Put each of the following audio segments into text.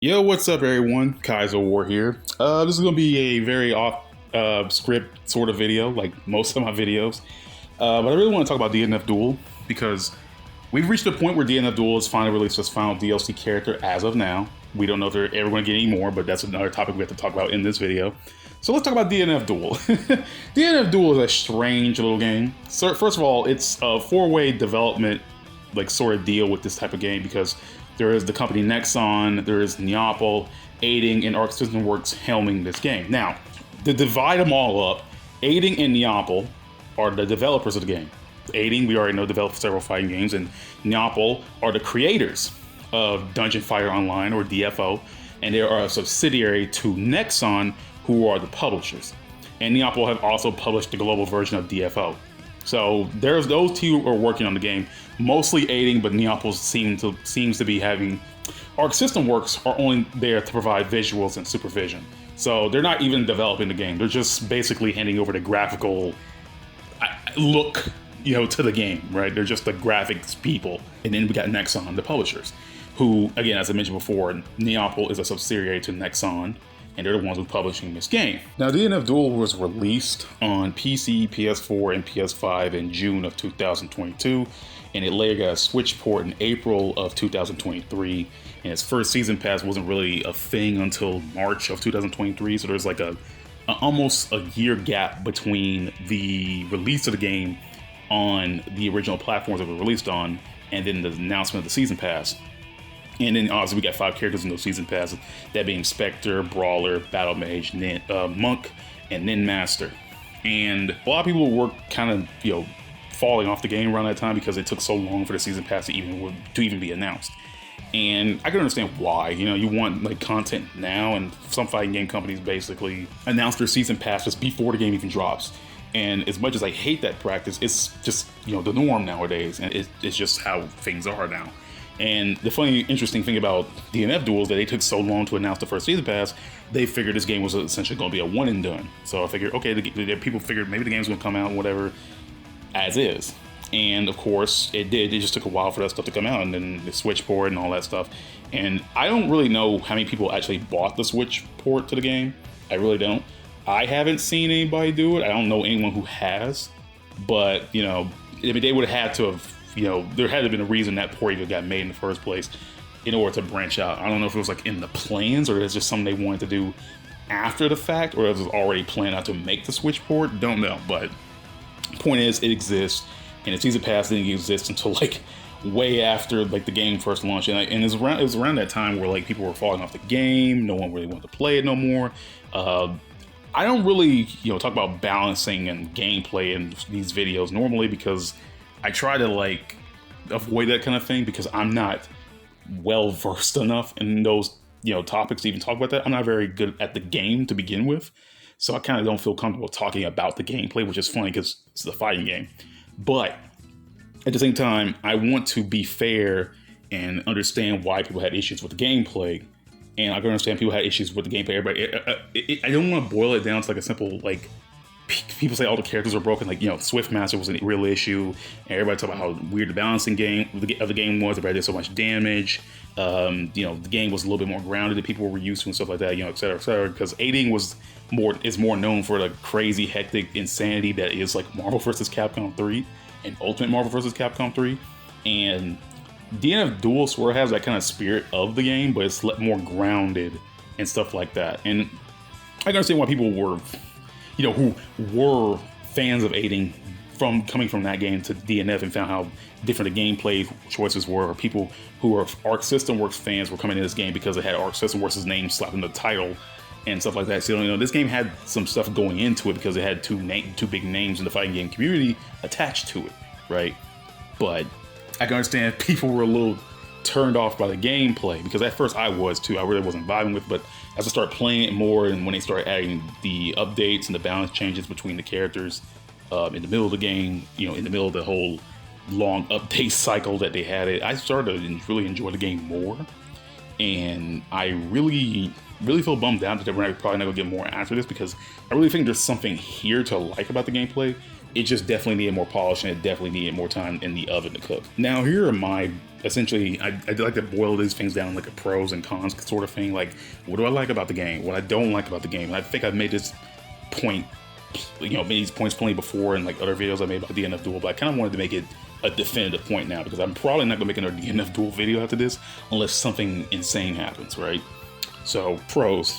Yo, what's up, everyone? Kaizouwar here. This is going to be a very off script sort of video, like most of my videos. But I really want to talk about DNF Duel because we've reached a point where DNF Duel has finally released its final DLC character as of now. We don't know if they're ever going to get any more, but that's another topic we have to talk about in this video. So let's talk about DNF Duel. DNF Duel is a strange little game. So first of all, it's a four-way development like sort of deal with this type of game because there is the company Nexon, there is Neopol aiding and Arc System Works helming this game. Now, to divide them all up, aiding and Neopol are the developers of the game. Aiding, we already know, developed several fighting games, and Neopol are the creators of Dungeon Fighter Online, or DFO, and they are a subsidiary to Nexon, who are the publishers. And Neopol have also published the global version of DFO. So there's those two are working on the game, mostly aiding, but Neopol seems to be having. Arc System Works are only there to provide visuals and supervision. So they're not even developing the game. They're just basically handing over the graphical look, to the game, right? They're just the graphics people. And then we got Nexon, the publishers, who, again, as I mentioned before, Neopol is a subsidiary to Nexon, and they're the ones who are publishing this game. Now, DNF Duel was released on PC, PS4, and PS5 in June of 2022, and it later got a Switch port in April of 2023, and its first season pass wasn't really a thing until March of 2023, so there's like almost a year gap between the release of the game on the original platforms that it was released on, and then the announcement of the season pass. And then obviously we got 5 characters in those season passes, that being Spectre, Brawler, Battle Mage, Monk, and Nin Master. And a lot of people were kind of, falling off the game around that time because it took so long for the season pass to even be announced. And I can understand why. You want like content now, and some fighting game companies basically announce their season passes before the game even drops. And as much as I hate that practice, it's just the norm nowadays, and it's just how things are now. And the funny, interesting thing about DNF Duel is that they took so long to announce the first season pass, they figured this game was essentially going to be a one and done. So I figured, okay, the people figured maybe the game's going to come out, whatever, as is. And of course, it did. It just took a while for that stuff to come out, and then the Switch port and all that stuff. And I don't really know how many people actually bought the Switch port to the game. I really don't. I haven't seen anybody do it. I don't know anyone who has. But, they would have had to have, there had to have been a reason that port even got made in the first place in order to branch out. I don't know if it was like in the plans, or it's just something they wanted to do after the fact, or if it was already planned out to make the Switch port. Don't know. But point is, it exists. And the season pass didn't exist until like way after like the game first launched, and it was around that time where like people were falling off the game. No one really wanted to play it no more. I don't really talk about balancing and gameplay in these videos normally because I try to like avoid that kind of thing because I'm not well versed enough in those topics to even talk about that. I'm not very good at the game to begin with, so I kind of don't feel comfortable talking about the gameplay, which is funny because it's a fighting game. But at the same time, I want to be fair and understand why people had issues with the gameplay. And I can understand people had issues with the gameplay. Everybody, I don't want to boil it down to like a simple, like, people say all the characters are broken. Like, Swiftmaster was a real issue. And everybody talk about how weird the balancing of the game was. Everybody did so much damage. The game was a little bit more grounded than people were used to and stuff like that, et cetera, et cetera. Because aiding is more known for the crazy, hectic insanity that is like Marvel vs. Capcom 3 and Ultimate Marvel vs. Capcom 3. And DNF Duel sort of has that kind of spirit of the game, but it's more grounded and stuff like that. And I can understand why people were, who were fans of aiding coming from that game to DNF and found how different the gameplay choices were, or people who are Arc System Works fans were coming into this game because it had Arc System Works' name slapped in the title and stuff like that. So, this game had some stuff going into it because it had two big names in the fighting game community attached to it, right? But I can understand people were a little turned off by the gameplay because at first I was too. I really wasn't vibing with it, but as I started playing it more and when they started adding the updates and the balance changes between the characters in the middle of the game, in the middle of the whole long update cycle that they had I started to really enjoy the game more. And I really feel bummed out that we're probably not going to get more after this because I really think there's something here to like about the gameplay. It just definitely needed more polish, and it definitely needed more time in the oven to cook. Now, here are my essentially, I like to boil these things down like a pros and cons sort of thing. Like, what do I like about the game? What I don't like about the game? And I think I've made this point, made these points plenty before in like other videos I made about DNF Duel, but I kind of wanted to make it a definitive point now because I'm probably not gonna make another DNF Duel video after this unless something insane happens, right? So, pros.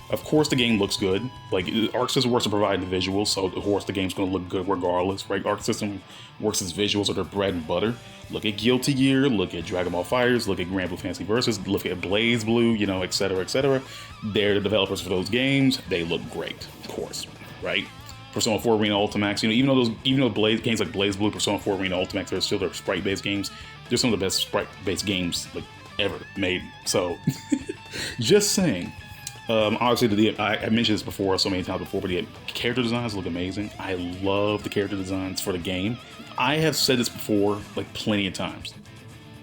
Of course, the game looks good. Like, Arc System works to provide the visuals, so of course the game's going to look good regardless, right? Arc System works as visuals are their bread and butter. Look at Guilty Gear, look at Dragon Ball FighterZ, look at GranBlue Fantasy Versus, look at BlazBlue, etc., etc. They're the developers for those games. They look great, of course, right? Persona 4 Arena Ultimax, even though games like BlazBlue, Persona 4 Arena Ultimax are still their sprite-based games, they're some of the best sprite-based games like ever made. So, just saying. Obviously, I mentioned this before so many times before, but the character designs look amazing. I love the character designs for the game. I have said this before, like plenty of times.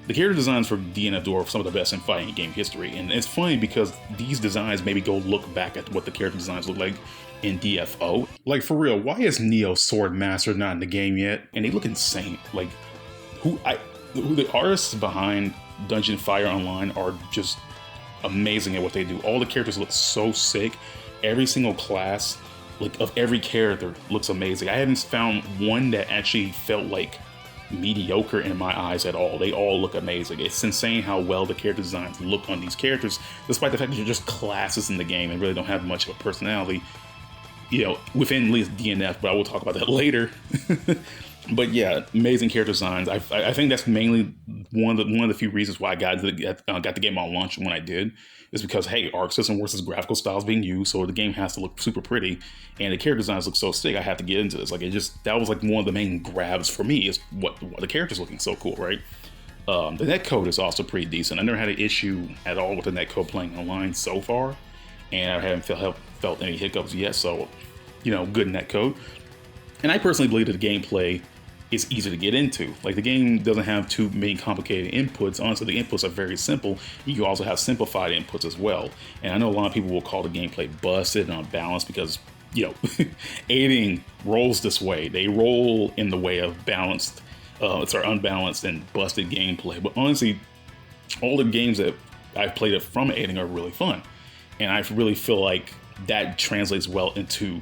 The character designs for DNF Duel are some of the best in fighting game history, and it's funny because these designs maybe go look back at what the character designs look like in DFO. Like, for real, why is Neo Swordmaster not in the game yet? And they look insane. Like, who the artists behind Dungeon Fire Online are just amazing at what they do. All the characters look so sick. Every single class, like, of every character looks amazing. I haven't found one that actually felt like mediocre in my eyes at all. They all look amazing. It's insane how well the character designs look on these characters, despite the fact that they're just classes in the game and really don't have much of a personality, within at least DNF, but I will talk about that later. But yeah, amazing character designs. I think that's mainly one of the few reasons why I got the game on launch when I did, is because, hey, Arc System versus graphical styles being used, so the game has to look super pretty, and the character designs look so sick. I have to get into this. Like, that was like one of the main grabs for me, is what the characters looking so cool, right? The netcode is also pretty decent. I never had an issue at all with the netcode playing online so far, and I haven't felt any hiccups yet. So, good netcode. And I personally believe that the gameplay is easy to get into. Like, the game doesn't have too many complicated inputs. Honestly, the inputs are very simple. You can also have simplified inputs as well. And I know a lot of people will call the gameplay busted and unbalanced because, aiding rolls this way. They roll in the way of balanced, unbalanced and busted gameplay. But honestly, all the games that I've played from aiding are really fun. And I really feel like that translates well into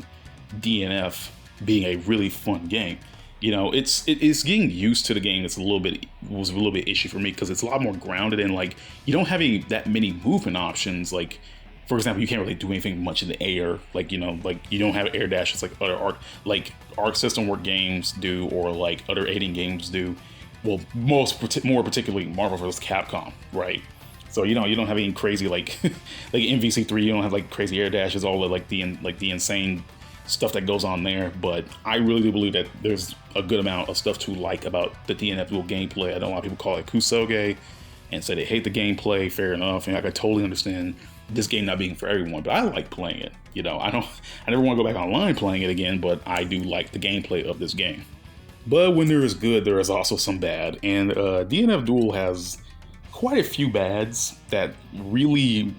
DNF being a really fun game. It's getting used to the game. Was a little bit issue for me because it's a lot more grounded and, like, you don't have that many movement options. Like, for example, you can't really do anything much in the air. Like, you don't have air dashes like other Arc System work games do, or like other aiding games do. Well, more particularly Marvel vs. Capcom, right? So you don't have any crazy like MVC3. You don't have like crazy air dashes, all the insane stuff that goes on there. But I really do believe that there's a good amount of stuff to like about the DNF Duel gameplay. I know a lot of people call it kusoge and say they hate the gameplay. Fair enough, and I can totally understand this game not being for everyone, but I like playing it. I never want to go back online playing it again, but I do like the gameplay of this game. But when there is good, there is also some bad, and DNF Duel has quite a few bads that really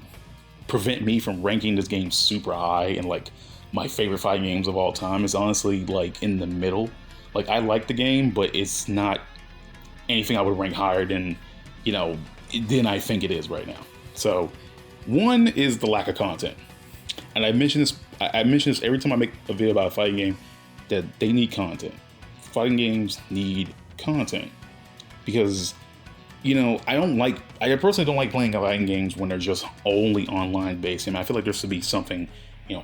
prevent me from ranking this game super high and like my favorite fighting games of all time. Is honestly like in the middle. Like, I like the game, but it's not anything I would rank higher than I think it is right now. So, one is the lack of content, and I mention this every time I make a video about a fighting game, that they need content. Fighting games need content because I personally don't like playing fighting games when they're just only online based. I feel like there should be something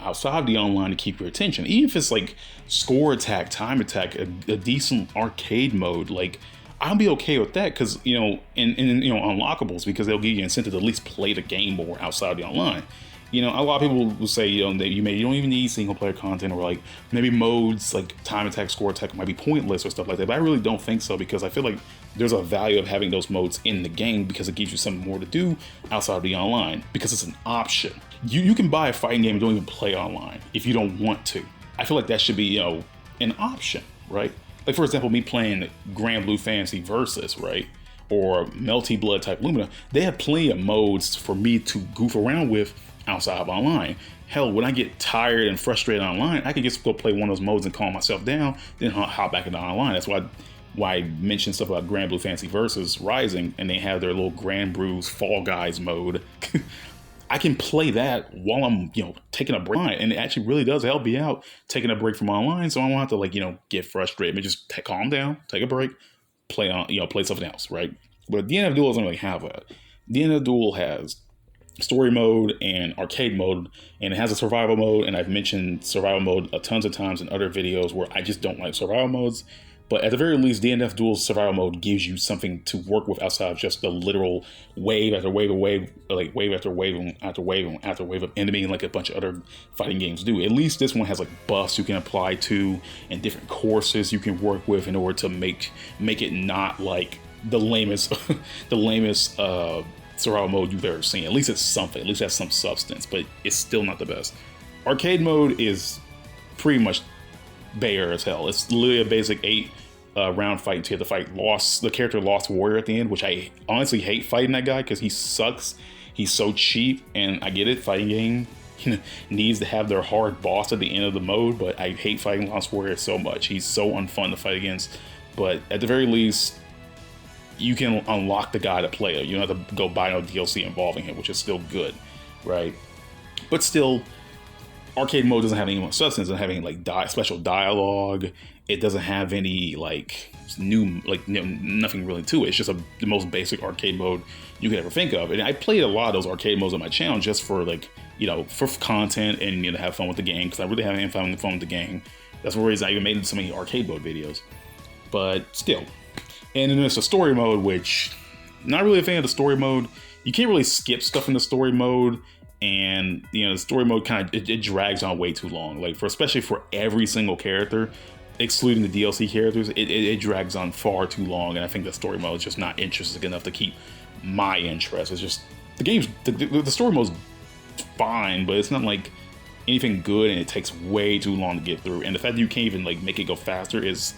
outside of the online to keep your attention, even if it's like score attack, time attack, a decent arcade mode. Like, I'll be okay with that because in unlockables, because they'll give you incentive to at least play the game more outside of the online. A lot of people will say that you don't even need single player content, or like maybe modes like time attack, score attack might be pointless or stuff like that. But I really don't think so, because I feel like there's a value of having those modes in the game because it gives you something more to do outside of the online, because it's an option. You can buy a fighting game and don't even play online if you don't want to. I feel like that should be an option, right? Like, for example, me playing GranBlue Fantasy Versus, right? Or Melty Blood type Lumina, they have plenty of modes for me to goof around with outside of online. Hell, when I get tired and frustrated online, I can just go play one of those modes and calm myself down, then hop back into online. That's why why I mentioned stuff about Grand Blue Fantasy Versus Rising, and they have their little Grand Brews Fall Guys mode. I can play that while I'm, taking a break, and it actually really does help me out taking a break from online, so I don't have to get frustrated. But just calm down, take a break, play something else, right? But DNF Duel doesn't really have that. DNF Duel has story mode and arcade mode, and it has a survival mode, and I've mentioned survival mode tons of times in other videos where I just don't like survival modes. But at the very least, DNF Duel's survival mode gives you something to work with outside of just the literal wave after wave of wave, like wave after wave after wave after wave of enemy, like a bunch of other fighting games do. At least this one has buffs you can apply to and different courses you can work with in order to make it not like the lamest survival mode you've ever seen. At least it's something. At least it has some substance, but it's still not the best. Arcade mode is pretty much bare as hell. It's literally a basic 8 round fight until the character Lost Warrior at the end, which I honestly hate fighting that guy because he sucks. He's so cheap, and I get it. Fighting game needs to have their hard boss at the end of the mode, but I hate fighting Lost Warrior so much. He's so unfun to fight against. But at the very least, you can unlock the guy to play it. You don't have to go buy no DLC involving him, which is still good, right? But still, arcade mode doesn't have any more substance. It doesn't have any special dialogue. It doesn't have any nothing really to it. It's just the most basic arcade mode you could ever think of. And I played a lot of those arcade modes on my channel just for for content and to have fun with the game, because I really haven't fun with the game. That's one reason I even made so many arcade mode videos. But still. And then there's a story mode, which not really a fan of the story mode. You can't really skip stuff in the story mode. And the story mode it drags on way too long. Especially for every single character, excluding the DLC characters, it drags on far too long. And I think the story mode is just not interesting enough to keep my interest. It's just the story mode's fine, but it's not anything good, and it takes way too long to get through. And the fact that you can't even make it go faster is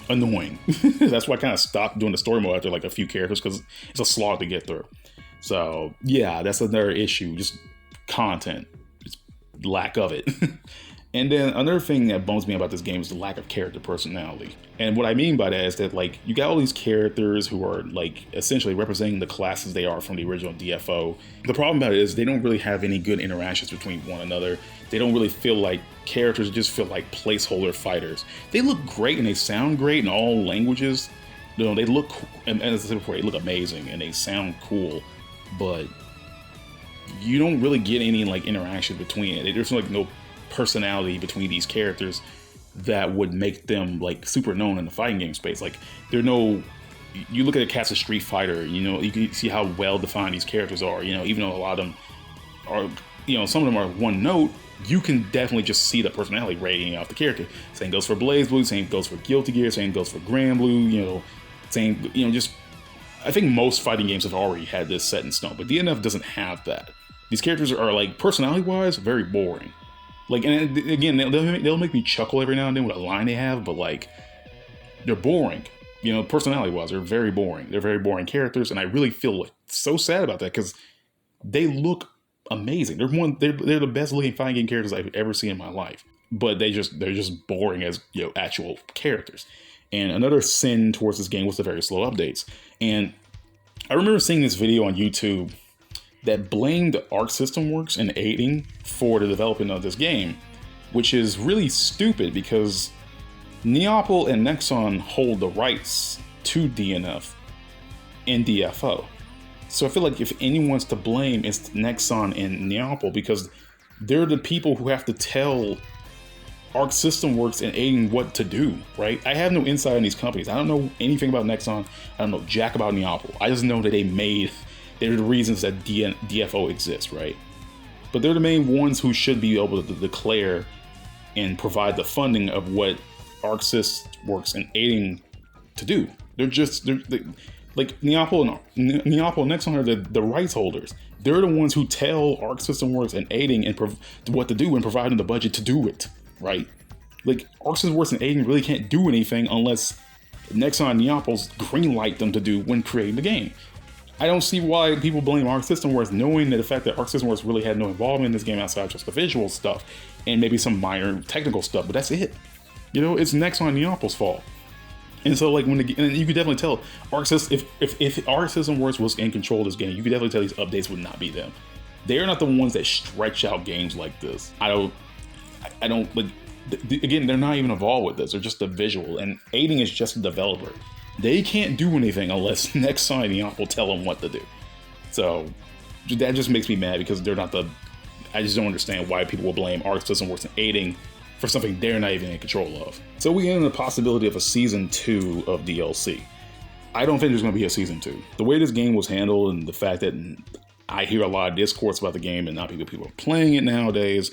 annoying. That's why I kind of stopped doing the story mode after a few characters, because it's a slog to get through. So yeah, that's another issue, just content, just lack of it. And then another thing that bums me about this game is the lack of character personality. And what I mean by that is that you got all these characters who are essentially representing the classes they are from the original DFO. The problem about it is they don't really have any good interactions between one another. They don't really feel like characters, just feel like placeholder fighters. They look great and they sound great in all languages. They look, and as I said before, they look amazing and they sound cool. But you don't really get any interaction between it. There's no personality between these characters that would make them super known in the fighting game space. You look at a cast of Street Fighter, you can see how well defined these characters are. Even though a lot of them are, some of them are one note, you can definitely just see the personality radiating off the character. Same goes for BlazBlue, same goes for Guilty Gear, same goes for Grand Blue, just I think most fighting games have already had this set in stone, but DNF doesn't have that. These characters are personality-wise, very boring. And again, they'll make me chuckle every now and then with a line they have, but they're boring. Personality-wise, they're very boring. They're very boring characters, and I really feel so sad about that because they look amazing. They're the best looking fighting game characters I've ever seen in my life, but they're just boring as actual characters. And another sin towards this game was the very slow updates. And I remember seeing this video on YouTube that blamed Arc System Works and aiding for the development of this game, which is really stupid because Neopol and Nexon hold the rights to DNF and DFO. So I feel like if anyone's to blame, it's Nexon and Neopol, because they're the people who have to tell Arc System Works and aiding what to do, right? I have no insight on these companies. I don't know anything about Nexon. I don't know jack about Neopol. I just know that they're the reasons that DFO exists, right? But they're the main ones who should be able to declare and provide the funding of what Arc System Works and aiding to do. They're Neopol and Nexon are the rights holders. They're the ones who tell Arc System Works and aiding and what to do and provide them the budget to do it, right? Arc System Works and aiding really can't do anything unless Nexon and Neopol's greenlight them to do when creating the game. I don't see why people blame Arc System Works, knowing that the fact that Arc System Works really had no involvement in this game outside just the visual stuff and maybe some minor technical stuff, but that's it. It's Nexon and Neopol's fault. And so, like, and you could definitely tell Arc System, if Arc System Works was in control of this game, you could definitely tell these updates would not be them. They're not the ones that stretch out games like this. I don't like. Again, they're not even involved with this. They're just the visual, and aiding is just a developer. They can't do anything unless Nexon and Neopol tell them what to do. So that just makes me mad because they're not the. I just don't understand why people will blame Arc System Works and aiding for something they're not even in control of. So we get into the possibility of a season 2 of DLC. I don't think there's going to be a season 2. The way this game was handled and the fact that I hear a lot of discourse about the game and not people are playing it nowadays,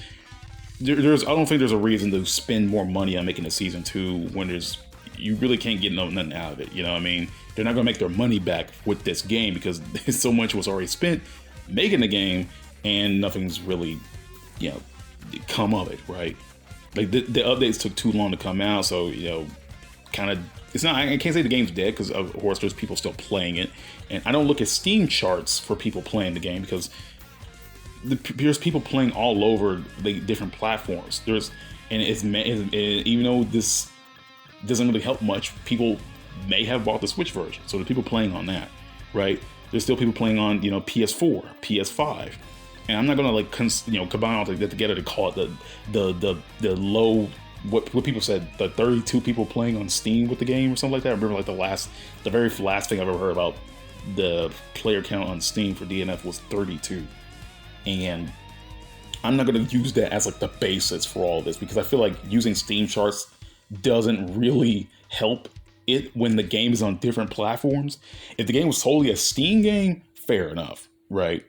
I don't think there's a reason to spend more money on making a season 2 when you really can't get nothing out of it. You know what I mean? They're not going to make their money back with this game because so much was already spent making the game and nothing's really, come of it, right? Like the updates took too long to come out, so kind of it's not. I can't say the game's dead because of course there's people still playing it, and I don't look at Steam charts for people playing the game because there's people playing all over the different platforms. Even though this doesn't really help much, people may have bought the Switch version, so there's people playing on that, right? There's still people playing on PS4, PS5. And I'm not gonna combine all that together to call it the low what people said, the 32 people playing on Steam with the game or something like that. I remember the very last thing I've ever heard about the player count on Steam for DNF was 32. And I'm not gonna use that as like the basis for all of this because I feel like using Steam charts doesn't really help it when the game is on different platforms. If the game was solely a Steam game, fair enough, right?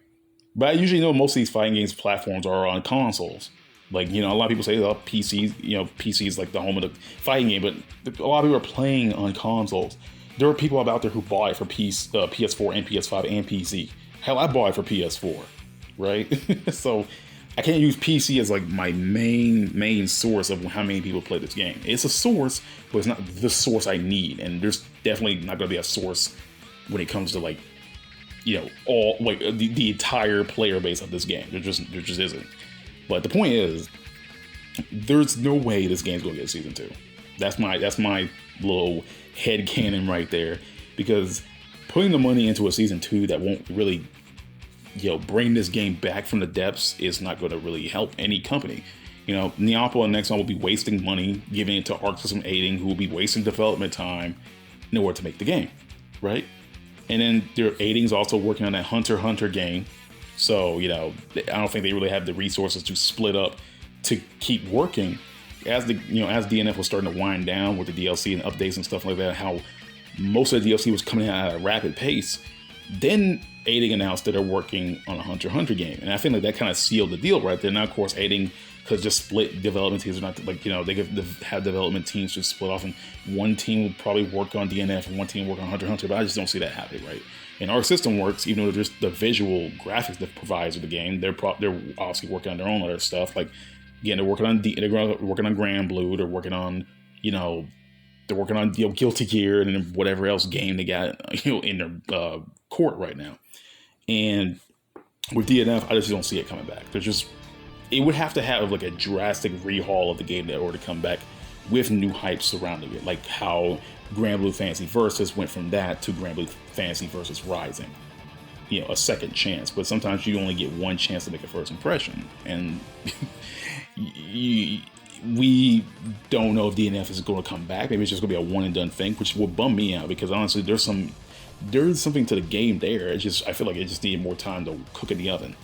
But I usually know most of these fighting games platforms are on consoles. Like, a lot of people say, oh, PCs, PC is like the home of the fighting game, but a lot of people are playing on consoles. There are people out there who bought it for PS4 and PS5 and PC. Hell, I bought it for PS4, right? So I can't use PC as like my main source of how many people play this game. It's a source, but it's not the source I need. And there's definitely not going to be a source when it comes to like, all like the entire player base of this game. There just isn't. But the point is, there's no way this game's gonna get a season 2. That's my little headcanon right there. Because putting the money into a season 2 that won't really, bring this game back from the depths is not gonna really help any company. Neopol and Nexon will be wasting money giving it to Arc System Aiding, who will be wasting development time in order to make the game, right? And then their Aiding's also working on that Hunter x Hunter game. So, I don't think they really have the resources to split up to keep working. As as DNF was starting to wind down with the DLC and updates and stuff like that, how most of the DLC was coming out at a rapid pace, then Aiding announced that they're working on a Hunter x Hunter game. And I think that kind of sealed the deal right there. Now, of course, Aiding could just split development teams. Not they could have development teams just split off, and one team would probably work on DNF and one team work on Hunter x Hunter. But I just don't see that happening, right? And Arc System Works, even though there's the visual graphics that provides with the game, they're obviously working on their own other stuff. Like again, they're working on BlazBlue. They're working on Guilty Gear and whatever else game they got in their court right now. And with DNF, I just don't see it coming back. It would have to have like a drastic rehaul of the game in order to come back with new hype surrounding it, like how BlazBlue Fantasy Versus went from that to BlazBlue Fantasy Versus Rising. A second chance, but sometimes you only get one chance to make a first impression, and we don't know if DNF is going to come back. Maybe it's just going to be a one and done thing, which will bum me out because honestly, there's something to the game there. I feel like it just needed more time to cook in the oven,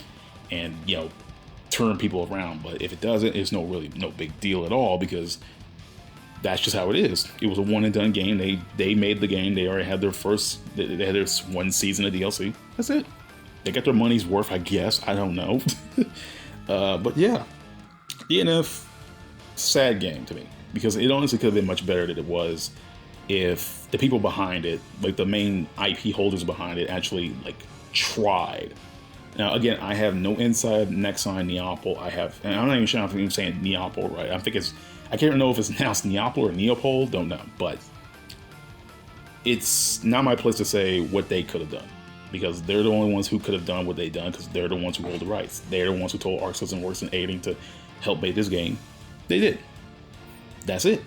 and turn people around. But if it doesn't, it's no big deal at all because that's just how it is. It was a one and done game. They made the game. They already had their one season of DLC. That's it. They got their money's worth, I guess. I don't know. But yeah, DNF, sad game to me because it honestly could have been much better than it was if the people behind it, like the main IP holders behind it, actually like tried. Now, again, I have no inside Nexon Neopol. And I'm not even sure if I'm saying Neopol right. I can't know if it's pronounced Neopol or Neopol, don't know. But it's not my place to say what they could have done because they're the only ones who could have done what they done because they're the ones who hold the rights. They're the ones who told Arc System Works and Aiding to help make this game. They did. That's it.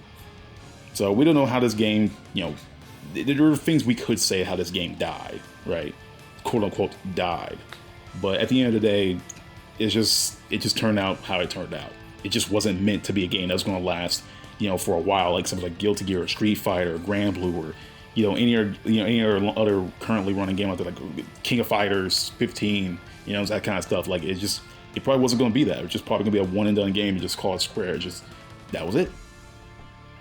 So we don't know how this game, you know, there are things we could say how this game died, right? Quote unquote died. But at the end of the day, it just turned out how it turned out. It just wasn't meant to be a game that was going to last, you know, for a while, like something like Guilty Gear or Street Fighter or BlazBlue or, you know, any other currently running game out there, like King of Fighters 15, you know, that kind of stuff. Like it probably wasn't going to be that. It was just probably going to be a one and done game and just call it Square. That was it.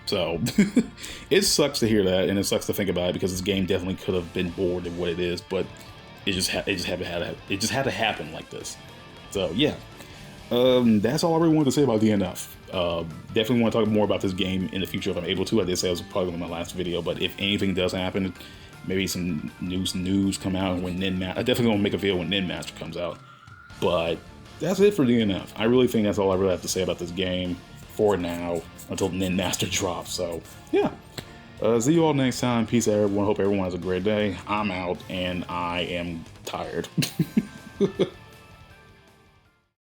So it sucks to hear that, and it sucks to think about it because this game definitely could have been more than what it is, but it just had to happen like this. So yeah, that's all I really wanted to say about DNF. Definitely want to talk more about this game in the future if I'm able to. I did say it was probably going to be my last video, but if anything does happen, maybe some news come out when I definitely gonna make a video when Nin Master comes out. But that's it for DNF. I really think that's all I really have to say about this game for now until Nin Master drops. So yeah, see you all next time. Peace out, everyone. Hope everyone has a great day. I'm out, and I am tired.